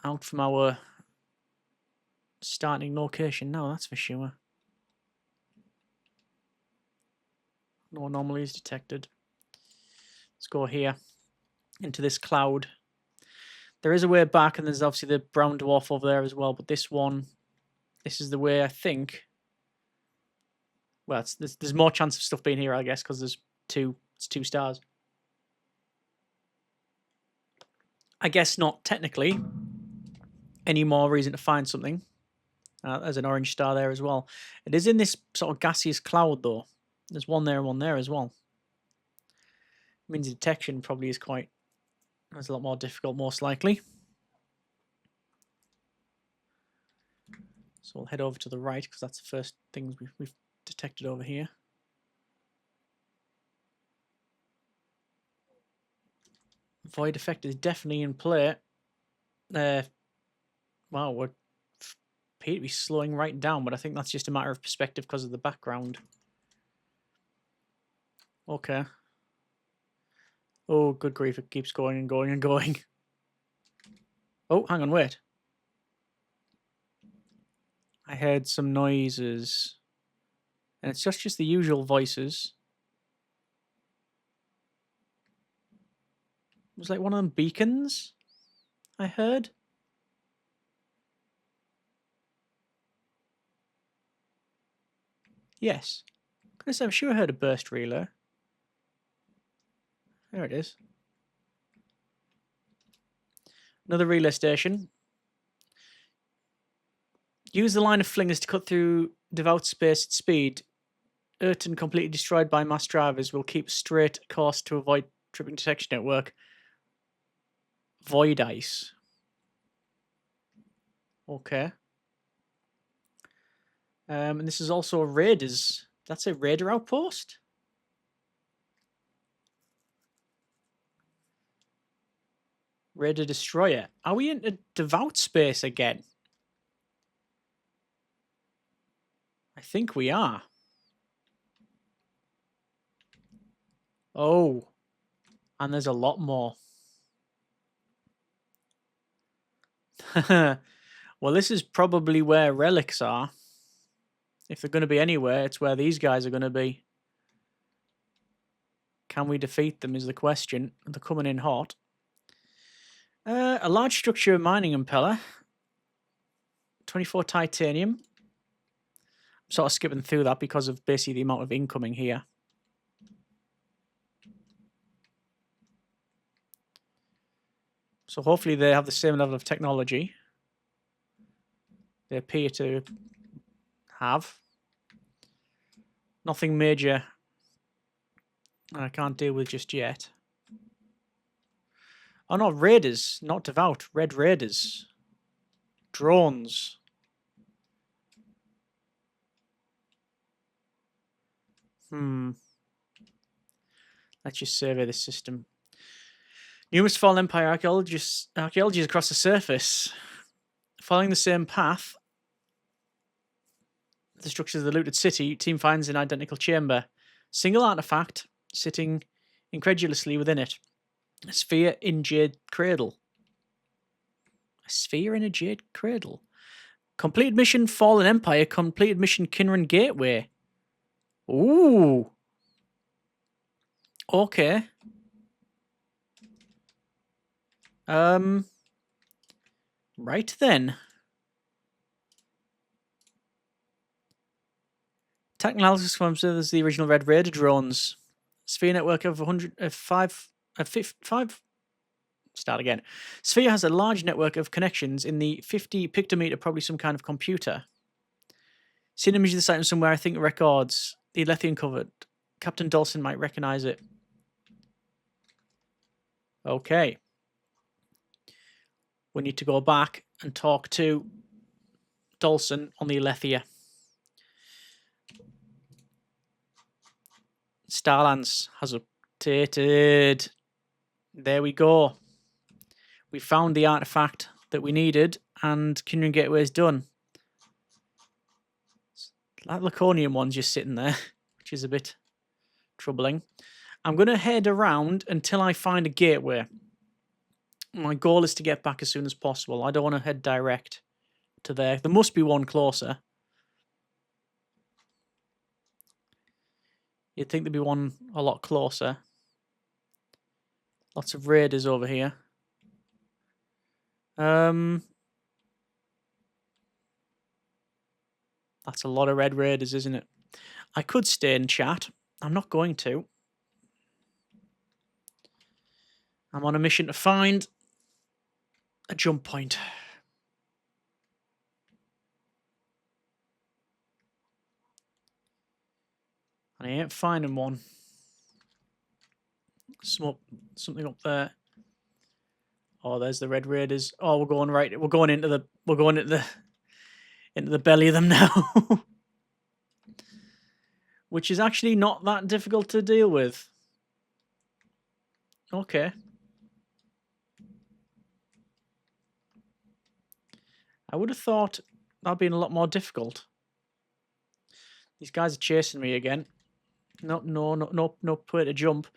out from our starting location now, that's for sure. No anomalies detected. Let's go here into this cloud. There is a way back, and there's obviously the brown dwarf over there as well, but this is the way I think. Well, there's more chance of stuff being here, I guess, because it's 2 stars. I guess not technically any more reason to find something. There's an orange star there as well. It is in this sort of gaseous cloud, though. There's one there as well. It means detection probably is a lot more difficult, most likely. So we'll head over to the right, because that's the first things we've detected over here. Void effect is definitely in play. Wow, we appear to be slowing right down, but I think that's just a matter of perspective because of the background. Okay. Oh, good grief, it keeps going and going and going. Oh, hang on, wait. I heard some noises. And it's just the usual voices. It was like one of them beacons I heard. Yes. I'm sure I heard a burst relay. There it is. Another relay station. Use the line of flingers to cut through devout space at speed. Urton completely destroyed by mass drivers will keep straight course to avoid tripping detection network. Void ice. Okay. And this is also raiders. That's a raider outpost? Raider destroyer. Are we in devout space again? I think we are. Oh. And there's a lot more. Well, this is probably where relics are. If they're going to be anywhere, it's where these guys are going to be. Can we defeat them is the question. They're coming in hot. A large structure mining impeller. 24 titanium. I'm sort of skipping through that because of basically the amount of incoming here. So hopefully they have the same level of technology. They appear to have. Nothing major I can't deal with just yet. Oh no, raiders, not devout. Red raiders. Drones. Let's just survey the system. Numerous Fallen Empire archaeologies across the surface. Following the same path, the structures of the looted city, team finds an identical chamber. Single artifact sitting incredulously within it. A sphere in jade cradle. A sphere in a jade cradle. Completed mission Fallen Empire. Completed mission Kinran Gateway. Ooh. Okay. Right then. Tech analysis confirms there's the original Red Raider drones. Sphere network of 5. Start again. Sphere has a large network of connections in the 50 pictometer, probably some kind of computer. Seen an image of the site somewhere, I think records. The Lethian covered. Captain Dawson might recognize it. Okay. We need to go back and talk to Dawson on the Alethea. Starlance has updated. There we go. We found the artifact that we needed, and Kinran Gateway is done. That Laconian one's just sitting there, which is a bit troubling. I'm going to head around until I find a gateway. My goal is to get back as soon as possible. I don't want to head direct to there. There must be one closer. You'd think there'd be one a lot closer. Lots of raiders over here. That's a lot of red raiders, isn't it? I could stay and chat. I'm not going to. I'm on a mission to find a jump point. And I ain't finding one. Something up there. Oh, there's the red raiders. Oh, we're going right. We're going into the belly of them now. Which is actually not that difficult to deal with. Okay. I would have thought that'd been a lot more difficult. These guys are chasing me again. No way to jump.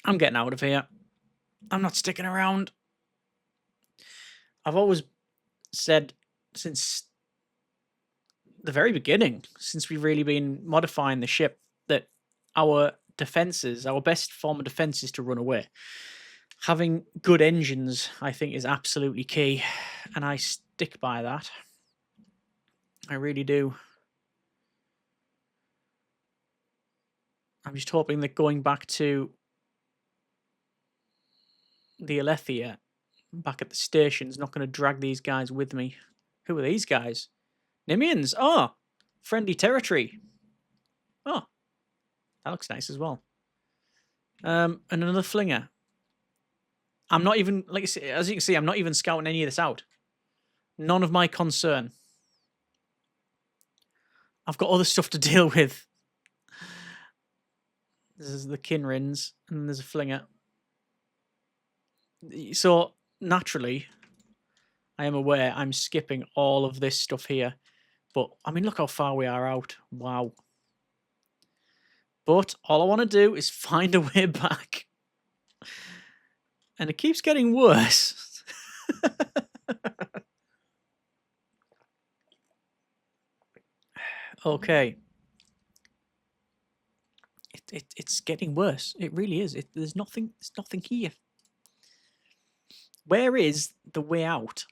I'm getting out of here. I'm not sticking around. I've always said since the very beginning, since we've really been modifying the ship, that our defenses, our best form of defense is to run away. Having good engines, I think, is absolutely key, and I stick by that. I really do. I'm just hoping that going back to the Alethea, back at the station, is not going to drag these guys with me. Who are these guys? Nimians. Oh, friendly territory. Oh, that looks nice as well. And another flinger. I'm not even, as you can see, I'm not even scouting any of this out. None of my concern. I've got other stuff to deal with. This is the Kinrins, and there's a flinger. So, naturally, I am aware I'm skipping all of this stuff here. But, I mean, look how far we are out. Wow. But all I want to do is find a way back. And it keeps getting worse. Okay. It's getting worse. It really is. There's nothing here. Where is the way out?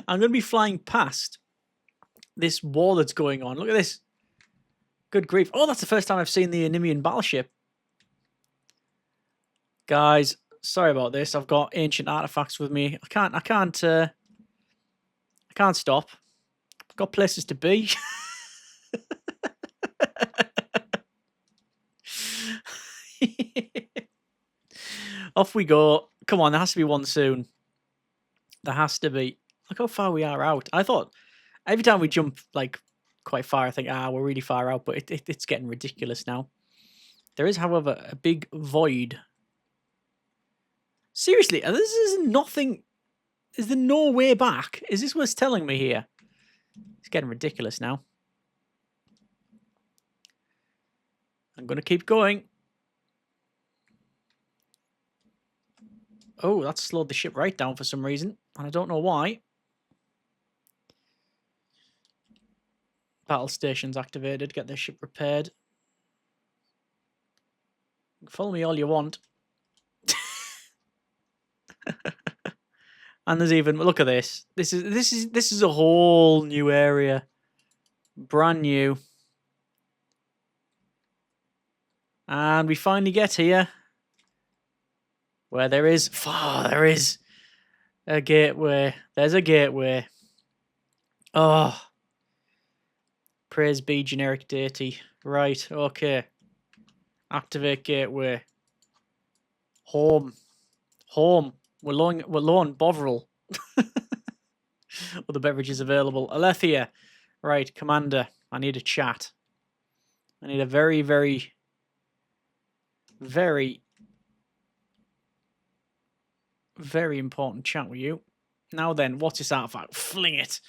I'm going to be flying past this wall that's going on. Look at this. Good grief. Oh, that's the first time I've seen the Endymion battleship. Guys, sorry about this. I've got ancient artifacts with me. I can't stop. I've got places to be. Off we go. Come on, there has to be one soon. There has to be. Look how far we are out. I thought every time we jump like quite far, I think, we're really far out, but it's getting ridiculous now. There is, however, a big void. Seriously, this is nothing. Is there no way back? Is this what's telling me here? It's getting ridiculous now. I'm going to keep going. Oh, that slowed the ship right down for some reason, and I don't know why. Battle stations activated. Get their ship repaired. Follow me all you want. And there's even, look at this. This is a whole new area. Brand new. And we finally get here. Where there is a gateway. There's a gateway. Oh. Praise be generic deity. Right, okay. Activate gateway. Home. Home. We're low on Bovril. Other beverages available. Alethea. Right, Commander. I need a chat. I need a very, very, very, very important chat with you. Now then, what's this artifact? Fling it.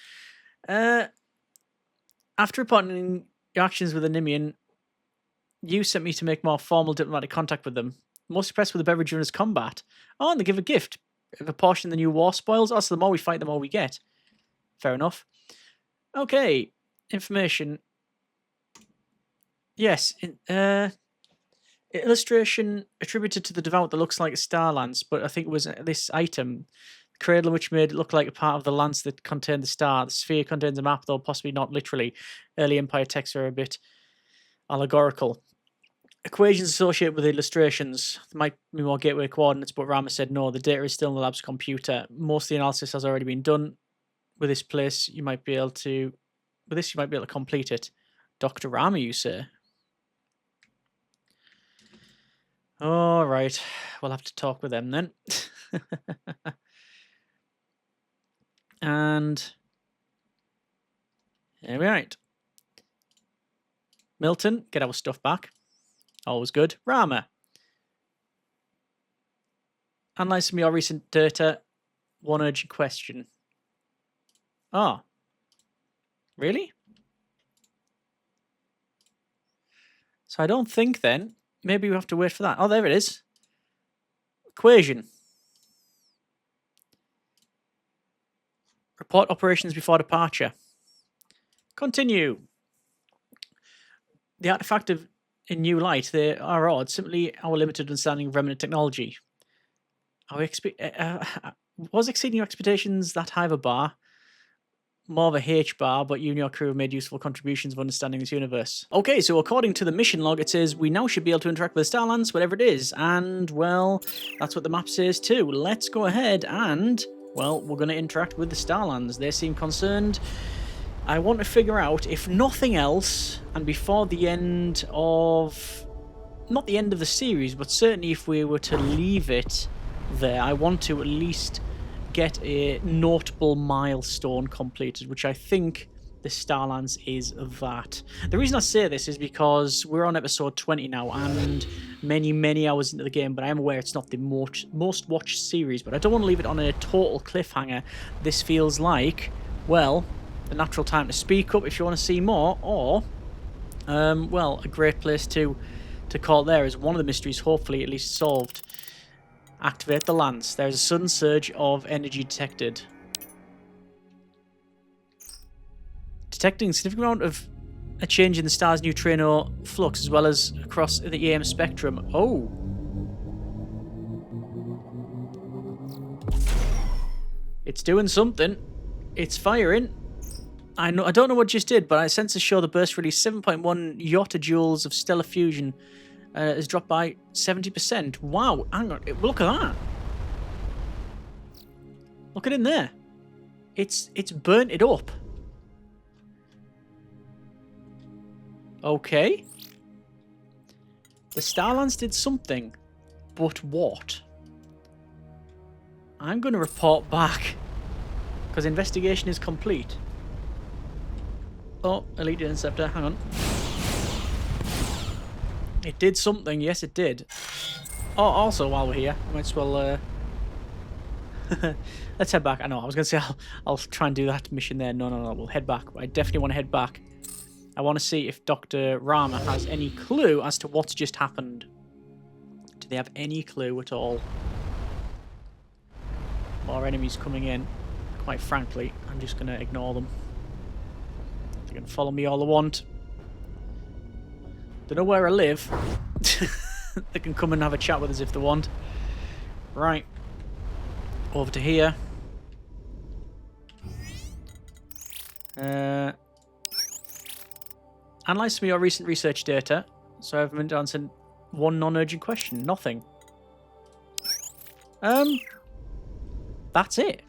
After reporting your actions with the Nimian, you sent me to make more formal diplomatic contact with them. Most impressed with the Beverage runners' combat. Oh, and they give a gift. Of a portion of the new war spoils. Oh, so the more we fight, the more we get. Fair enough. Okay. Information. Yes. Illustration attributed to the devout that looks like a Starlance, but I think it was this item. The cradle which made it look like a part of the lance that contained the star. The sphere contains a map, though possibly not literally. Early Empire texts are a bit allegorical. Equations associated with the illustrations. There might be more gateway coordinates, but Rama said no, the data is still in the lab's computer. Most of the analysis has already been done. With this place, you might be able to... With this, you might be able to complete it. Dr. Rama, you say? All right. We'll have to talk with them then. And... Here we are. Milton, get our stuff back. Always good. Rama. Analyze some of your recent data. One urgent question. Oh. Really? So I don't think then. Maybe we have to wait for that. Oh, there it is. Equation. Report operations before departure. Continue. The artifact of in new light, they are odd. Simply our limited understanding of remnant technology. Was exceeding your expectations that high of a bar? More of a H bar, but you and your crew have made useful contributions of understanding this universe. Okay, so according to the mission log, it says we now should be able to interact with the Starlance, whatever it is. And, well, that's what the map says too. Let's go ahead and, well, we're going to interact with the Starlance. They seem concerned. I want to figure out, if nothing else, and before the end of... Not the end of the series, but certainly if we were to leave it there, I want to at least get a notable milestone completed, which I think the Starlance is that. The reason I say this is because we're on episode 20 now, and many, many hours into the game, but I am aware it's not the most watched series, but I don't want to leave it on a total cliffhanger. This feels like, well... the natural time to speak up if you want to see more, or, well, a great place to call there is one of the mysteries hopefully at least solved. Activate the lance. There's a sudden surge of energy detected. Detecting a significant amount of a change in the star's neutrino flux as well as across the EM spectrum. Oh. It's doing something. It's firing. I don't know what just did, but sensors show the burst released 7.1 yotta-joules of stellar fusion has dropped by 70%. Wow, hang on, look at that. Look at it in there. It's burnt it up. Okay. The Starlance did something, but what? I'm going to report back, because investigation is complete. Oh, Elite Interceptor, hang on. It did something, yes it did. Oh, also while we're here, might as well... Let's head back. I know, I was going to say I'll try and do that mission there. No, we'll head back. I definitely want to head back. I want to see if Dr. Rama has any clue as to what's just happened. Do they have any clue at all? more enemies coming in. Quite frankly, I'm just going to ignore them. They can follow me all they want. They know where I live. They can come and have a chat with us if they want. Right. Over to here. Analyze some of your recent research data. So I've been answered one non-urgent question. Nothing. That's it.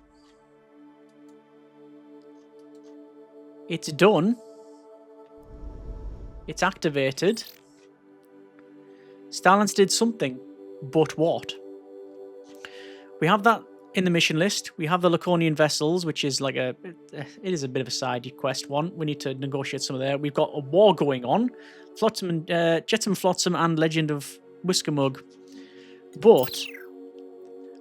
It's done. It's activated. Starlance did something, but what? We have that in the mission list. We have the Laconian vessels, which is like it is a bit of a side quest one. We need to negotiate some of there. We've got a war going on. Flotsam and Jetsam Flotsam and Legend of Whiskermug. But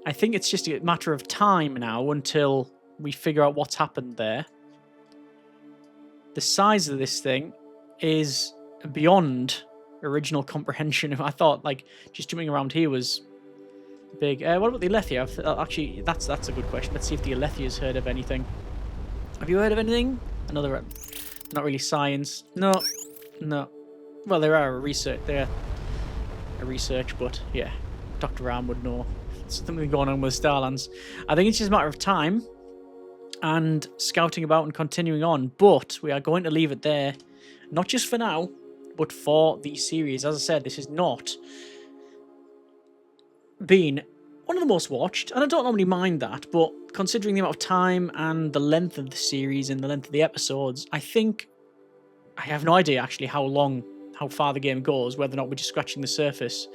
I think it's just a matter of time now until we figure out what's happened there. The size of this thing is beyond original comprehension. I thought, like, just jumping around here was big. What about the Alethea? Actually, that's a good question. Let's see if the Alethea's heard of anything. Have you heard of anything? Another, not really science. No. Well, there are a research, but yeah, Dr. Ram would know. Something going on with Starlance. I think it's just a matter of time and scouting about and continuing on, but we are going to leave it there, not just for now, but for the series. As I said, this has not been one of the most watched, and I don't normally mind that, but considering the amount of time and the length of the series and the length of the episodes, I think I have no idea actually how far the game goes, whether or not we're just scratching the surface.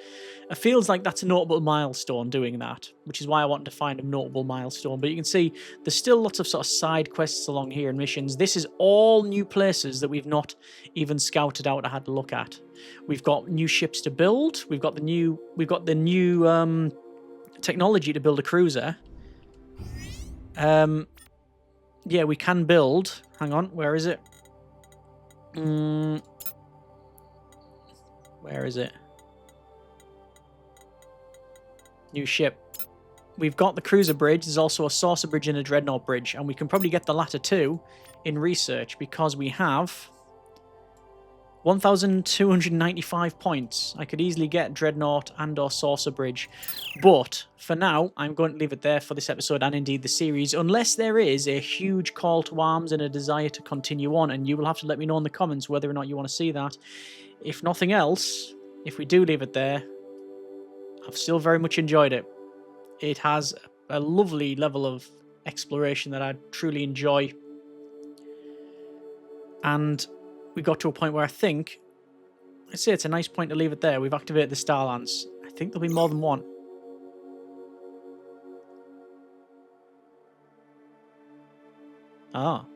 It feels like that's a notable milestone doing that, which is why I wanted to find a notable milestone. But you can see there's still lots of sort of side quests along here and missions. This is all new places that we've not even scouted out or had to look at. We've got new ships to build. We've got the new technology to build a cruiser. Yeah, we can build. Hang on, where is it? Where is it? New ship. We've got the cruiser bridge. There's also a saucer bridge and a dreadnought bridge, and we can probably get the latter two in research because we have 1,295 points. I could easily get dreadnought and or saucer bridge, but for now I'm going to leave it there for this episode and indeed the series, unless there is a huge call to arms and a desire to continue on, and you will have to let me know in the comments whether or not you want to see that. If nothing else, if we do leave it there, I've still very much enjoyed it. It has a lovely level of exploration that I truly enjoy. And we got to a point where I think, I'd say it's a nice point to leave it there. We've activated the Starlance. I think there'll be more than one. Ah.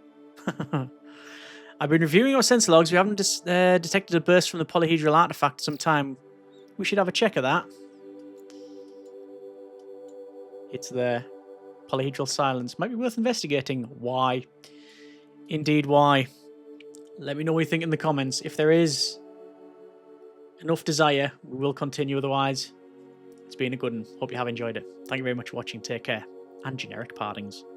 I've been reviewing our sensor logs. We haven't detected a burst from the polyhedral artifact some time. We should have a check of that. It's there. Polyhedral silence. Might be worth investigating. Why? Indeed, why? Let me know what you think in the comments. If there is enough desire, we will continue. Otherwise, it's been a good one. Hope you have enjoyed it. Thank you very much for watching. Take care. And generic partings.